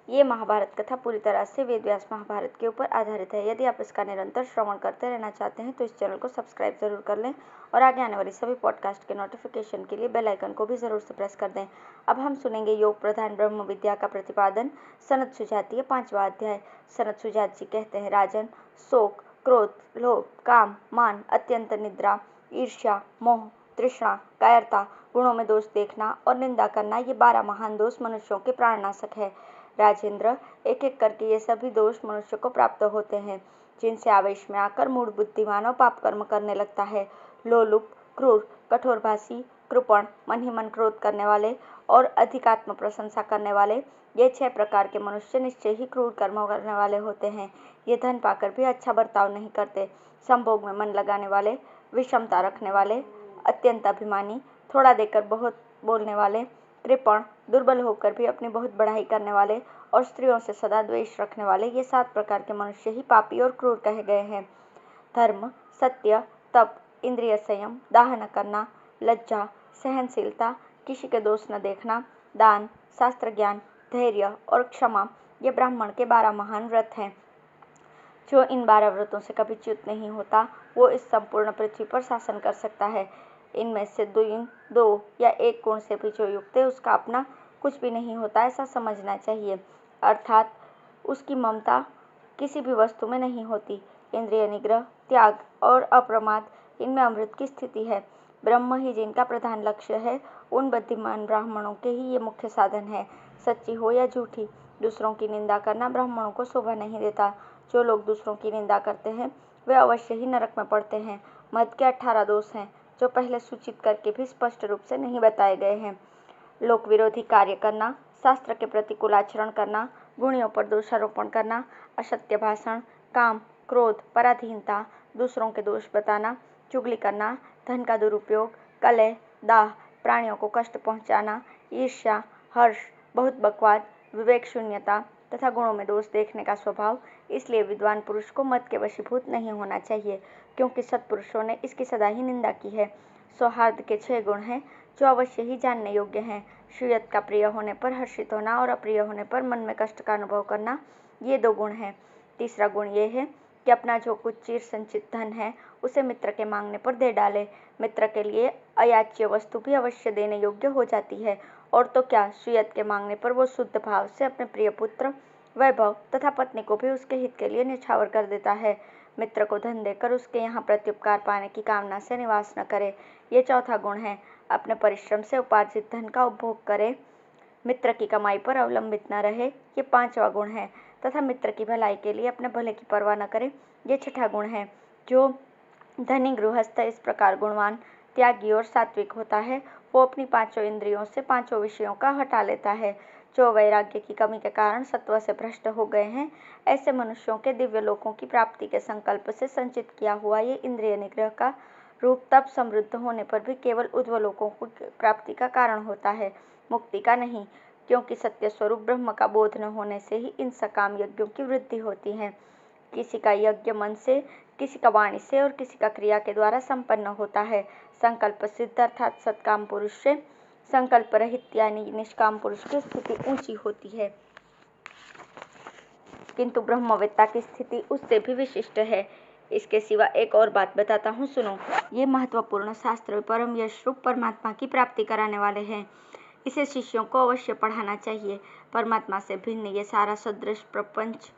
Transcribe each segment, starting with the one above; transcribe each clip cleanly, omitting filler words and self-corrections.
ये महाभारत कथा पूरी तरह से वेद व्यास महाभारत के ऊपर आधारित है। यदि आप इसका निरंतर श्रवण करते रहना चाहते हैं तो इस चैनल को सब्सक्राइब जरूर कर लें और आगे आने वाली सभी पॉडकास्ट के नोटिफिकेशन के लिए बेल आइकन को भी जरूर से प्रेस कर दें। अब हम सुनेंगे योग प्रधान ब्रह्म विद्या का प्रतिपादन। सनत सुजातीय 5वां अध्याय। सनत सुजात जी कहते हैं, राजन, शोक, क्रोध, लोभ, काम, मान, अत्यंत निद्रा, ईर्ष्या, मोह, तृष्णा, कायरता, गुणों में दोष देखना और निंदा करना, ये 12 महान दोष मनुष्यों के प्राणनाशक है। राजेंद्र, एक एक करके ये सभी दोष मनुष्य को प्राप्त होते हैं, जिनसे आवेश में आकर मूढ़ बुद्धि मानव पाप कर्म करने लगता है। लोलुप, क्रूर, कठोरभाषी, कृपण, मन ही मन क्रोध करने वाले और अधिकात्म प्रशंसा करने वाले, ये 6 प्रकार के मनुष्य निश्चय ही क्रूर कर्म करने वाले होते हैं। ये धन पाकर भी अच्छा बर्ताव नहीं करते, संभोग में मन लगाने वाले, विषमता रखने वाले, अत्यंत अभिमानी, थोड़ा देकर बहुत बोलने वाले, कृपण, दुर्बल होकर भी अपनी बहुत बढ़ाई करने वाले और स्त्रियों से सदा द्वेष रखने वाले, ये 7 प्रकार के मनुष्य ही पापी और क्रूर कहे गए हैं। धर्म, सत्य, तप, इंद्रिय संयम, दाह न करना, लज्जा, सहनशीलता, किसी के दोष न देखना, दान, शास्त्र ज्ञान, धैर्य और क्षमा, ये ब्राह्मण के 12 महान व्रत हैं। जो इन 12 व्रतों से कभी च्युत नहीं होता, वो इस संपूर्ण पृथ्वी पर शासन कर सकता है। इनमें से 2 या 1 गुण से भी जो युक्त है, उसका अपना कुछ भी नहीं होता, ऐसा समझना चाहिए। अर्थात उसकी ममता किसी भी वस्तु में नहीं होती। इंद्रिय निग्रह, त्याग और अप्रमाद, इनमें अमृत की स्थिति है। ब्रह्म ही जिनका प्रधान लक्ष्य है, उन बुद्धिमान ब्राह्मणों के ही ये मुख्य साधन है। सच्ची हो या झूठी, दूसरों की निंदा करना ब्राह्मणों को शोभा नहीं देता। जो लोग दूसरों की निंदा करते हैं, वे अवश्य ही नरक में पड़ते हैं। मद के 18 दोष हैं, जो पहले सूचित करके भी स्पष्ट रूप से नहीं बताए गए हैं। लोक विरोधी कार्य करना, शास्त्र के प्रतिकूल आचरण करना, गुणियों पर दोषारोपण करना, असत्य भाषण, काम, क्रोध, पराधीनता, दूसरों के दोष बताना, चुगली करना, धन का दुरुपयोग, कलह, दाह, प्राणियों को कष्ट पहुंचाना, ईर्ष्या, हर्ष, बहुत बकवाद, विवेक शून्यता तथा गुणों में दोष देखने का स्वभाव। इसलिए विद्वान पुरुष को मद के वशीभूत नहीं होना चाहिए, क्योंकि सत्पुरुषों ने इसकी सदा ही निंदा की है। सौहार्द के 6 गुण हैं, जो अवश्य ही जानने योग्य हैं। श्रूयत का प्रिय होने पर हर्षित होना और अप्रिय होने पर मन में कष्ट का अनुभव करना, ये 2 गुण हैं। तीसरा गुण ये है कि अपना जो कुछ चिर संचित धन है, उसे मित्र के मांगने पर दे डाले। मित्र के लिए अयाच्य वस्तु भी अवश्य देने योग्य हो जाती है, और तो क्या, श्रूयत के मांगने पर वो शुद्ध भाव से अपने प्रिय पुत्र, वैभव तथा पत्नी को भी उसके हित के लिए निछावर कर देता है। मित्र को धन देकर उसके यहाँ प्रत्युपकार पाने की कामना से निवास न करे, ये चौथा गुण है। अपने परिश्रम से उपार्जित धन का उपभोग करे, मित्र की कमाई पर अवलंबित न रहे, ये 5वां गुण है। तथा मित्र की भलाई के लिए अपने भले की परवाह न करे, ये 6ठा गुण है। जो धनी गृहस्थ इस प्रकार गुणवान, त्यागी और सात्विक होता है, वो अपनी 5 इंद्रियों से 5 विषयों का हटा लेता है। जो वैराग्य की कमी के कारण सत्व से भ्रष्ट हो गए हैं, ऐसे मनुष्यों के दिव्य लोकों की प्राप्ति के संकल्प से संचित किया हुआ ये इंद्रिय निग्रह का रूप तप समृद्ध होने पर भी केवल उद्वलोकों की प्राप्ति का कारण होता है, मुक्ति का नहीं। क्योंकि सत्य स्वरूप ब्रह्म का बोध न होने से ही इन सकाम यज्ञों की वृद्धि होती है। किसी का यज्ञ मन से, किसी का वाणी से और किसी का क्रिया के द्वारा संपन्न होता है। संकल्प सिद्ध अर्थात सत्काम पुरुष से संकल्प रहित यानी निष्काम पुरुष की स्थिति ऊंची होती है, किंतु ब्रह्मवेत्ता की स्थिति उससे भी विशिष्ट है। इसके सिवा एक और बात बताता हूँ, सुनो। ये महत्वपूर्ण शास्त्र परम यश रूप परमात्मा की प्राप्ति कराने वाले हैं। इसे शिष्यों को अवश्य पढ़ाना चाहिए। परमात्मा से भिन्न ये सारा सदृश प्रपंच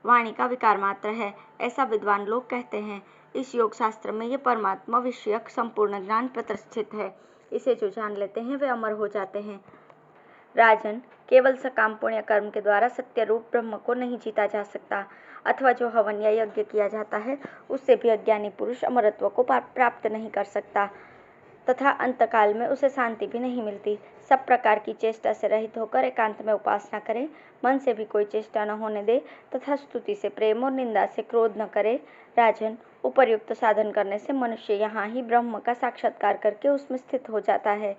वाणी का विकार मात्र है, ऐसा विद्वान लोग कहते हैं। इस योग शास्त्र में ये परमात्मा विषयक संपूर्ण ज्ञान प्रतिष्ठित है। इसे जो जान लेते हैं वे अमर हो जाते हैं। राजन, केवल सकाम पुण्य कर्म के द्वारा सत्य रूप ब्रह्म को नहीं जीता जा सकता, अथवा जो हवन या यज्ञ किया जाता है, उससे भी अज्ञानी पुरुष अमरत्व को प्राप्त नहीं कर सकता, तथा अंतकाल में उसे शांति भी नहीं मिलती। सब प्रकार की चेष्टा से रहित होकर एकांत में उपासना करे, मन से भी कोई चेष्टा न होने दे, तथा स्तुति से प्रेम और निंदा से क्रोध न करे। राजन, उपर्युक्त साधन करने से मनुष्य यहाँ ही ब्रह्म का साक्षात्कार करके उसमें स्थित हो जाता है।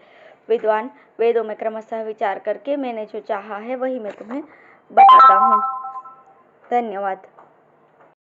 विद्वान, वेदों में क्रमशः विचार करके मैंने जो चाहा है वही मैं तुम्हें बताता हूँ। धन्यवाद।